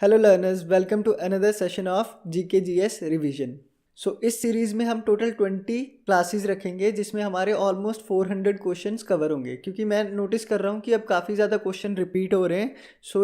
Hello learners, welcome to another session of GKGS revision. इस series में हम total 20 classes रखेंगे जिसमें हमारे ऑलमोस्ट 400 क्वेश्चंस कवर होंगे, क्योंकि मैं नोटिस कर रहा हूँ कि अब काफ़ी ज़्यादा क्वेश्चन रिपीट हो रहे हैं।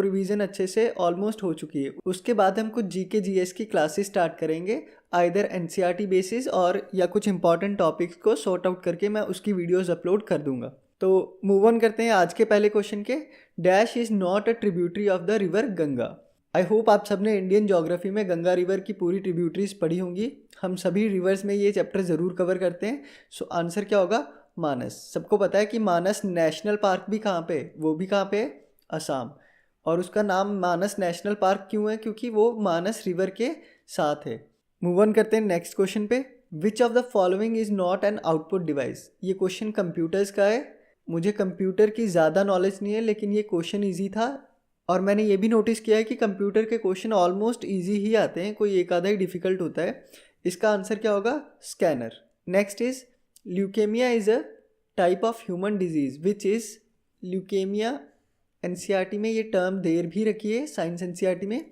रिवीजन अच्छे से ऑलमोस्ट हो चुकी है। उसके बाद हम कुछ GKGS की क्लासेस स्टार्ट करेंगे, आइदर NCERT बेसिस और या कुछ इंपॉर्टेंट टॉपिक्स को सॉर्ट आउट करके मैं उसकी वीडियोज़ अपलोड कर दूंगा। तो मूव ऑन करते हैं आज के पहले क्वेश्चन के। Dash is not a tributary of the river Ganga. I hope आप सबने इंडियन ज्योग्राफी में गंगा रिवर की पूरी ट्रिब्यूटरीज पढ़ी होंगी। हम सभी रिवर्स में ये चैप्टर ज़रूर कवर करते हैं। आंसर क्या होगा? मानस। सबको पता है कि मानस नेशनल पार्क भी कहाँ पे, वो भी कहाँ पे है? असम। और उसका नाम मानस नेशनल पार्क क्यों है? क्योंकि वो मानस रिवर के साथ है। मूव ऑन करते हैं नेक्स्ट क्वेश्चन पे। विच of the following is not an output device. ये क्वेश्चन कंप्यूटर्स का है। मुझे कंप्यूटर की ज़्यादा नॉलेज नहीं है, लेकिन ये क्वेश्चन ईजी था और मैंने ये भी नोटिस किया है कि कंप्यूटर के क्वेश्चन ऑलमोस्ट इजी ही आते हैं, कोई एक आधा ही डिफ़िकल्ट होता है। इसका आंसर क्या होगा? Scanner. Next is leukaemia is a type of human disease which is leukaemia. NCERT में ये टर्म देर भी रखी है, साइंस NCERT में।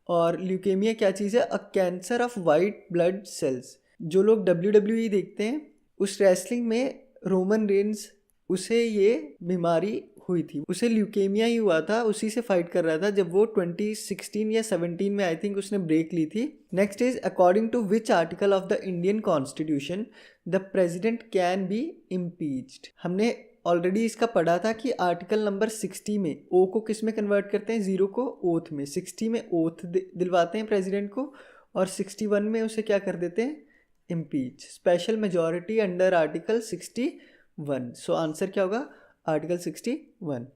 और ल्यूकेमिया क्या चीज़ है? A cancer of white blood cells. जो लोग WWE देखते हैं, उस रेसलिंग में रोमन रेंस, उसे ये बीमारी हुई थी, उसे ल्यूकेमिया ही हुआ था, उसी से फाइट कर रहा था जब वो 2016 या 17 में आई थिंक उसने ब्रेक ली थी। Next is according to which article of the Indian constitution the president can be impeached. हमने ऑलरेडी इसका पढ़ा था कि आर्टिकल नंबर 60 में ओ को किस में कन्वर्ट करते हैं? 0 को ओथ में। 60 में ओथ दिलवाते हैं प्रेसिडेंट को, और 61 में उसे क्या कर देते हैं? Impeach. Special majority under article 61। Answer क्या होगा? आर्टिकल 61।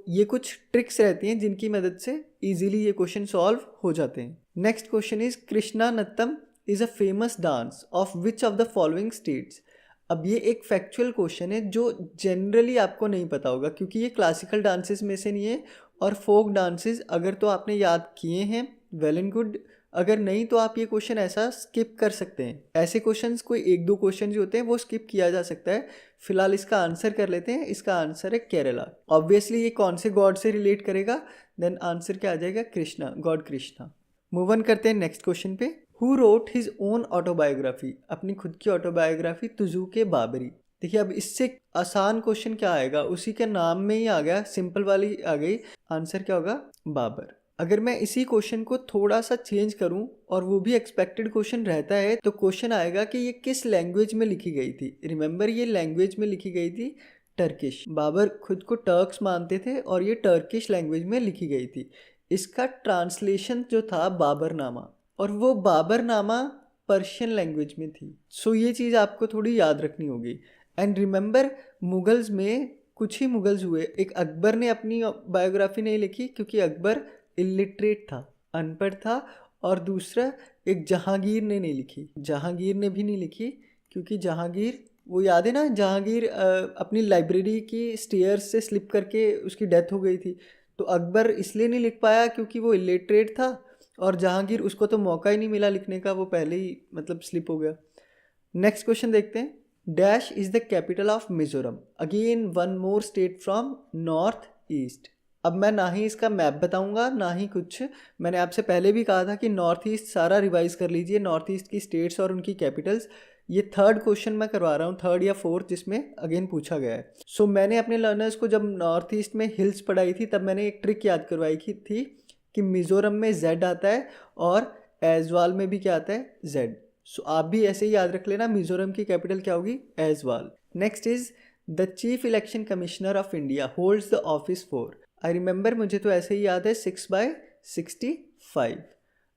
ये कुछ ट्रिक्स रहती हैं जिनकी मदद से इजीली ये क्वेश्चन सॉल्व हो जाते हैं। Next question is Krishnanattam is a famous dance of which of the following states. अब ये एक फैक्चुअल क्वेश्चन है जो जनरली आपको नहीं पता होगा, क्योंकि ये क्लासिकल डांसेस में से नहीं है। और फोक डांसेस अगर तो आपने याद किए हैं, वेल एंड गुड। अगर नहीं तो आप ये क्वेश्चन ऐसा स्किप कर सकते हैं। ऐसे क्वेश्चंस कोई एक दो क्वेश्चन जो होते हैं वो स्किप किया जा सकता है। फिलहाल इसका आंसर कर लेते हैं। इसका आंसर है केरला। ऑब्वियसली ये कौन से गॉड से रिलेट करेगा? देन आंसर क्या आ जाएगा? Krishna, God Krishna. Move on करते हैं नेक्स्ट क्वेश्चन पे। Who wrote his own autobiography. अपनी खुद की ऑटोबायोग्राफी तुजुके बाबरी। देखिए, अब इससे आसान क्वेश्चन क्या आएगा? उसी के नाम में ही आ गया, सिंपल वाली आ गई। आंसर क्या होगा? बाबर। अगर मैं इसी क्वेश्चन को थोड़ा सा चेंज करूं और वो भी एक्सपेक्टेड क्वेश्चन रहता है, तो क्वेश्चन आएगा कि ये किस लैंग्वेज में लिखी गई थी। रिमेंबर, ये लैंग्वेज में लिखी गई थी टर्किश। बाबर खुद को टर्क्स मानते थे और ये टर्किश लैंग्वेज में लिखी गई थी। इसका ट्रांसलेशन जो था बाबरनामा, और वो बाबरनामा पर्शियन लैंग्वेज में थी। ये चीज़ आपको थोड़ी याद रखनी होगी। एंड रिमेंबर, मुगल्स में कुछ ही मुगल्स हुए। एक अकबर ने अपनी बायोग्राफी नहीं लिखी क्योंकि अकबर इलिटरेट था, अनपढ़ था। और दूसरा, एक जहांगीर ने नहीं लिखी। जहांगीर ने भी नहीं लिखी क्योंकि जहांगीर, वो याद है ना, जहांगीर अपनी लाइब्रेरी की स्टेयर्स से स्लिप करके उसकी डेथ हो गई थी। तो अकबर इसलिए नहीं लिख पाया क्योंकि वो इलिटरेट था, और जहांगीर, उसको तो मौका ही नहीं मिला लिखने का, वो पहले ही मतलब स्लिप हो गया। नेक्स्ट क्वेश्चन देखते हैं। Dash is the capital of Mizoram. Again one more state from north east. अब मैं ना ही इसका मैप बताऊंगा ना ही कुछ। मैंने आपसे पहले भी कहा था कि नॉर्थ ईस्ट सारा रिवाइज कर लीजिए, नॉर्थ ईस्ट की स्टेट्स और उनकी कैपिटल्स। ये थर्ड क्वेश्चन मैं करवा रहा हूँ, थर्ड या फोर्थ, जिसमें अगेन पूछा गया है। मैंने अपने लर्नर्स को जब नॉर्थ ईस्ट में हिल्स पढ़ाई थी तब मैंने एक ट्रिक याद करवाई थी कि मिज़ोरम में जेड आता है और ऐजवाल में भी क्या आता है? जेड। आप भी ऐसे ही याद रख लेना, मिज़ोरम की कैपिटल क्या होगी? Aizawl. Next is the chief election commissioner of India holds the office for. I remember, मुझे तो ऐसे ही याद है, 6/65।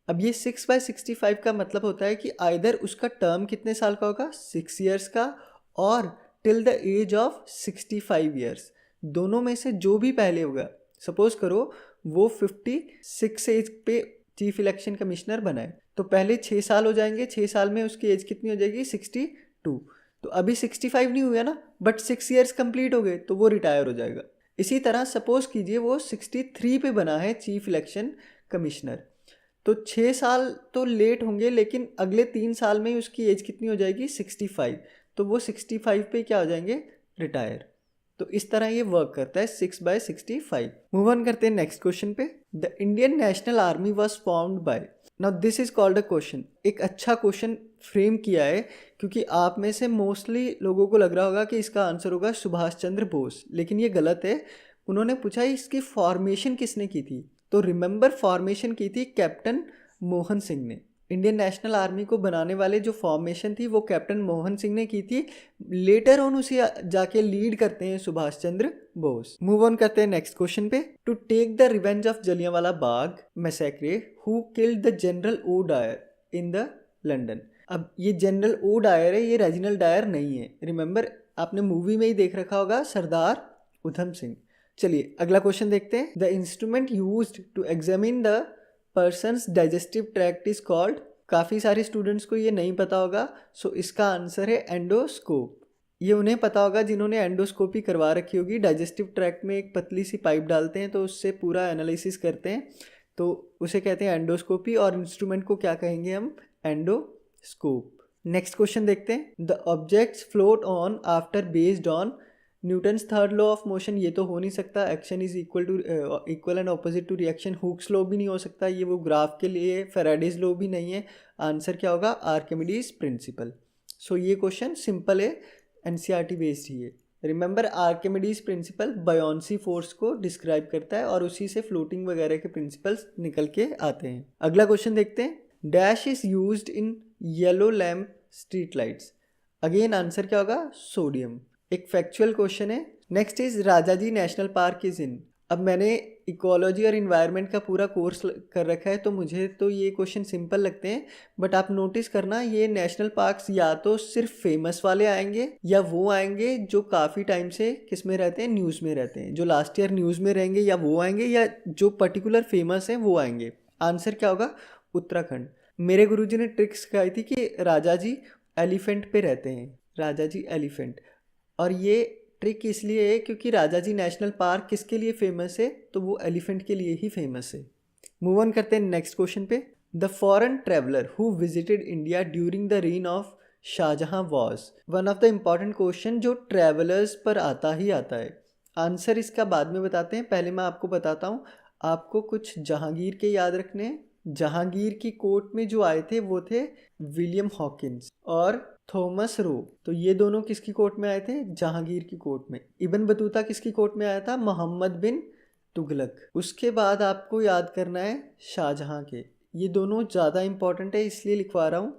अब ये 6/65 का मतलब होता है कि आइदर उसका टर्म कितने साल का होगा? 6 ईयर्स का, और till the age of 65 years. दोनों में से जो भी पहले होगा। सपोज करो वो 56 एज पे चीफ इलेक्शन कमिश्नर बनाए, तो पहले 6 साल हो जाएंगे। 6 साल में उसकी एज कितनी हो जाएगी? 62। तो अभी 65 नहीं हुआ ना, बट 6 ईयर्स कंप्लीट हो गए तो वो रिटायर हो जाएगा। इसी तरह सपोज कीजिए वो 63 पे बना है चीफ इलेक्शन कमिश्नर, तो 6 साल तो लेट होंगे, लेकिन अगले 3 साल में ही उसकी एज कितनी हो जाएगी? 65। तो वो 65 पे क्या हो जाएंगे? रिटायर। तो इस तरह ये वर्क करता है 6/65। मूव ऑन करते हैं नेक्स्ट क्वेश्चन पे। The Indian national army was formed by. Now this is called a question. एक अच्छा क्वेश्चन फ्रेम किया है, क्योंकि आप में से मोस्टली लोगों को लग रहा होगा कि इसका आंसर होगा सुभाष चंद्र बोस, लेकिन ये गलत है। उन्होंने पूछा इसकी फॉर्मेशन किसने की थी, तो रिमेंबर फॉर्मेशन की थी कैप्टन मोहन सिंह ने। इंडियन नेशनल आर्मी को बनाने वाले जो फॉर्मेशन थी वो कैप्टन मोहन सिंह ने की थी। लेटर ऑन उसे जाके लीड करते हैं सुभाष चंद्र बोस। मूव ऑन करते हैं नेक्स्ट क्वेश्चन पे। To take the revenge of Jallianwala Bagh massacre, who killed the general O Dyer in the London. अब ये जनरल ओ डायर है, ये रेजिनल डायर नहीं है। रिमेंबर आपने मूवी में ही देख रखा होगा सरदार उधम सिंह। चलिए अगला क्वेश्चन देखते हैं। The instrument used to examine the person's digestive tract is called. काफ़ी सारे स्टूडेंट्स को ये नहीं पता होगा, सो इसका आंसर है एंडोस्कोप। ये उन्हें पता होगा जिन्होंने एंडोस्कोपी करवा रखी होगी। डाइजेस्टिव ट्रैक्ट में एक पतली सी पाइप डालते हैं तो उससे पूरा एनालिसिस करते हैं, तो उसे कहते हैं एंडोस्कोपी। और इंस्ट्रूमेंट को क्या कहेंगे हम, एंडोस्कोप। नेक्स्ट क्वेश्चन देखते हैं। The objects float on after based on Newton's third law of motion. ये तो हो नहीं सकता, action is equal and opposite to reaction. Hooke's law भी नहीं हो सकता, ये वो ग्राफ के लिए। फेराडेज लॉ भी नहीं है। आंसर क्या होगा, आर्किमिडीज प्रिंसिपल। सो ये क्वेश्चन सिंपल है, एनसीईआरटी बेस्ड ही है। Remember Archimedes principle buoyancy force को डिस्क्राइब करता है और उसी से फ्लोटिंग वगैरह के प्रिंसिपल्स निकल के आते हैं। अगला क्वेश्चन देखते हैं। Dash is used in yellow lamp street lights. Again answer क्या होगा, सोडियम। एक फैक्चुअल क्वेश्चन है। Next is Rajaji national park is in. अब मैंने इकोलॉजी और इन्वायरमेंट का पूरा कोर्स कर रखा है, तो मुझे तो ये क्वेश्चन सिंपल लगते हैं। बट आप नोटिस करना, ये नेशनल पार्क्स या तो सिर्फ फेमस वाले आएंगे या वो आएंगे जो काफ़ी टाइम से किस में रहते हैं, न्यूज़ में रहते हैं। जो लास्ट ईयर न्यूज़ में रहेंगे या वो आएंगे, या जो पर्टिकुलर फेमस हैं वो आएंगे। आंसर क्या होगा, उत्तराखंड। मेरे गुरुजी ने ट्रिक सिखाई थी कि राजा जी एलिफेंट पे रहते हैं, राजा जी एलिफेंट। और ये ट्रिक इसलिए है क्योंकि राजाजी नेशनल पार्क किसके लिए फेमस है, तो वो एलिफेंट के लिए ही फेमस है। मूव ऑन करते हैं नेक्स्ट क्वेश्चन पे। The foreign traveller who visited India during the reign of Shahjahan was. One of the important question जो ट्रेवलर्स पर आता ही आता है। आंसर इसका बाद में बताते हैं, पहले मैं आपको बताता हूँ। आपको कुछ जहांगीर के याद रखने हैं। जहांगीर की कोर्ट में जो आए थे वो थे विलियम हॉकिंस और थॉमस रो। तो ये दोनों किसकी कोर्ट में आए थे, जहांगीर की कोर्ट में। इब्न बतूता किसकी कोर्ट में आया था, मोहम्मद बिन तुगलक। उसके बाद आपको याद करना है शाहजहां के। ये दोनों ज़्यादा इंपॉर्टेंट है इसलिए लिखवा रहा हूँ।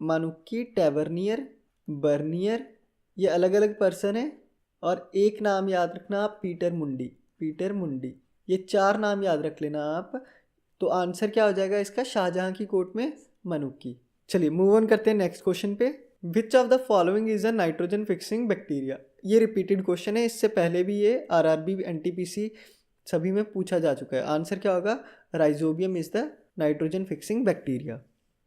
मानुक्की, टैवर्नियर, बर्नियर, ये अलग अलग पर्सन है। और एक नाम याद रखना आप, पीटर मुंडी। ये 4 नाम याद रख लेना आप। तो आंसर क्या हो जाएगा इसका, शाहजहां की कोर्ट में मनुक्की। चलिए मूव ऑन करते हैं नेक्स्ट क्वेश्चन पे। विच of the following is a nitrogen fixing bacteria. ये रिपीटेड क्वेश्चन है, इससे पहले भी ये आरआरबी, एनटीपीसी सभी में पूछा जा चुका है। आंसर क्या होगा, rhizobium is the nitrogen fixing bacteria.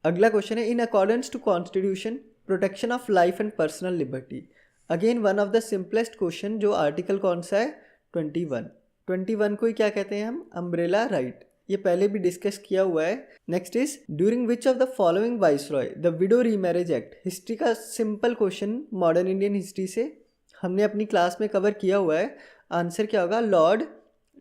अगला क्वेश्चन है, in accordance to constitution protection of life and personal liberty. Again one of the simplest question. जो आर्टिकल कौन सा है, 21 को ही क्या कहते हैं हम, अम्ब्रेला राइट। ये पहले भी डिस्कस किया हुआ है। Next is during which of the following viceroy the widow remarriage act. History का simple question, modern Indian history से हमने अपनी क्लास में कवर किया हुआ है। आंसर क्या होगा, लॉर्ड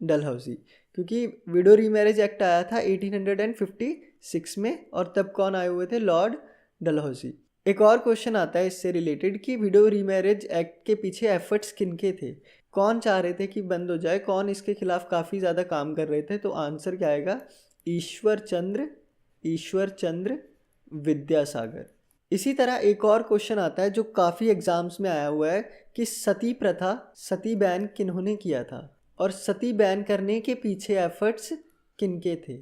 डलहौजी। क्योंकि विडो रीमैरिज एक्ट आया था 1856 में, और तब कौन आए हुए थे, लॉर्ड डलहौजी। एक और क्वेश्चन आता है इससे रिलेटेड कि विडो रीमैरिज एक्ट के पीछे एफर्ट्स किनके थे, कौन चाह रहे थे कि बंद हो जाए, कौन इसके खिलाफ काफ़ी ज़्यादा काम कर रहे थे। तो आंसर क्या आएगा, ईश्वर चंद्र विद्यासागर। इसी तरह एक और क्वेश्चन आता है जो काफ़ी एग्जाम्स में आया हुआ है कि सती प्रथा, सती बैन किन्होंने किया था, और सती बैन करने के पीछे एफर्ट्स किनके थे।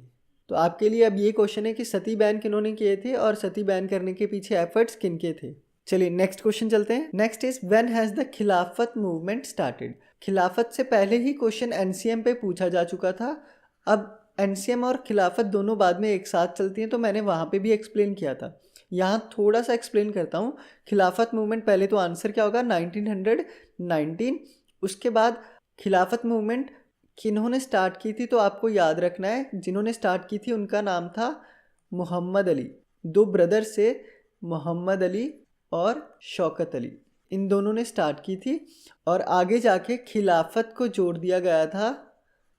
तो आपके लिए अब ये क्वेश्चन है कि सती बैन किन्होंने किए थे और सती बैन करने के पीछे एफर्ट्स किनके थे। चलिए नेक्स्ट क्वेश्चन चलते हैं। Next is when has the खिलाफत मूवमेंट स्टार्टेड। खिलाफत से पहले ही क्वेश्चन एनसीएम पे पूछा जा चुका था। अब एनसीएम और खिलाफत दोनों बाद में एक साथ चलती हैं, तो मैंने वहाँ पे भी एक्सप्लेन किया था। यहाँ थोड़ा सा एक्सप्लेन करता हूँ। खिलाफत मूवमेंट पहले, तो आंसर क्या होगा, 1919। उसके बाद खिलाफत मूवमेंट किन्होंने स्टार्ट की थी, तो आपको याद रखना है जिन्होंने स्टार्ट की थी उनका नाम था मोहम्मद अली। 2 ब्रदर से मोहम्मद अली और शौकत अली, इन दोनों ने स्टार्ट की थी। और आगे जाके खिलाफत को जोड़ दिया गया था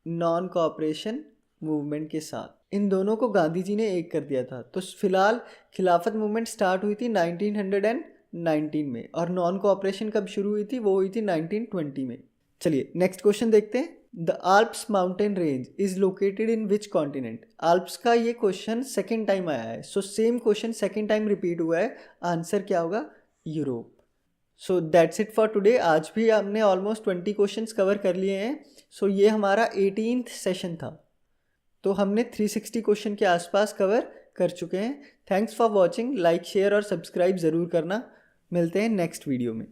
नॉन कॉपरेशन मूवमेंट के साथ। इन दोनों को गांधी जी ने एक कर दिया था। तो फिलहाल खिलाफत मूवमेंट स्टार्ट हुई थी 1919 में और नॉन कॉपरेशन कब शुरू हुई थी, वो हुई थी 1920 में। चलिए नेक्स्ट क्वेश्चन देखते हैं। The Alps mountain range is located in which continent. Alps का ये क्वेश्चन सेकेंड टाइम आया है, so same question second time repeat हुआ है। आंसर क्या होगा, Europe. So that's it for today. आज भी हमने ऑलमोस्ट 20 क्वेश्चंस कवर कर लिए हैं। सो ये हमारा 18th सेशन था, तो हमने 360 क्वेश्चन के आसपास कवर कर चुके हैं। Thanks for watching. Like share और सब्सक्राइब ज़रूर करना। मिलते हैं नेक्स्ट वीडियो में।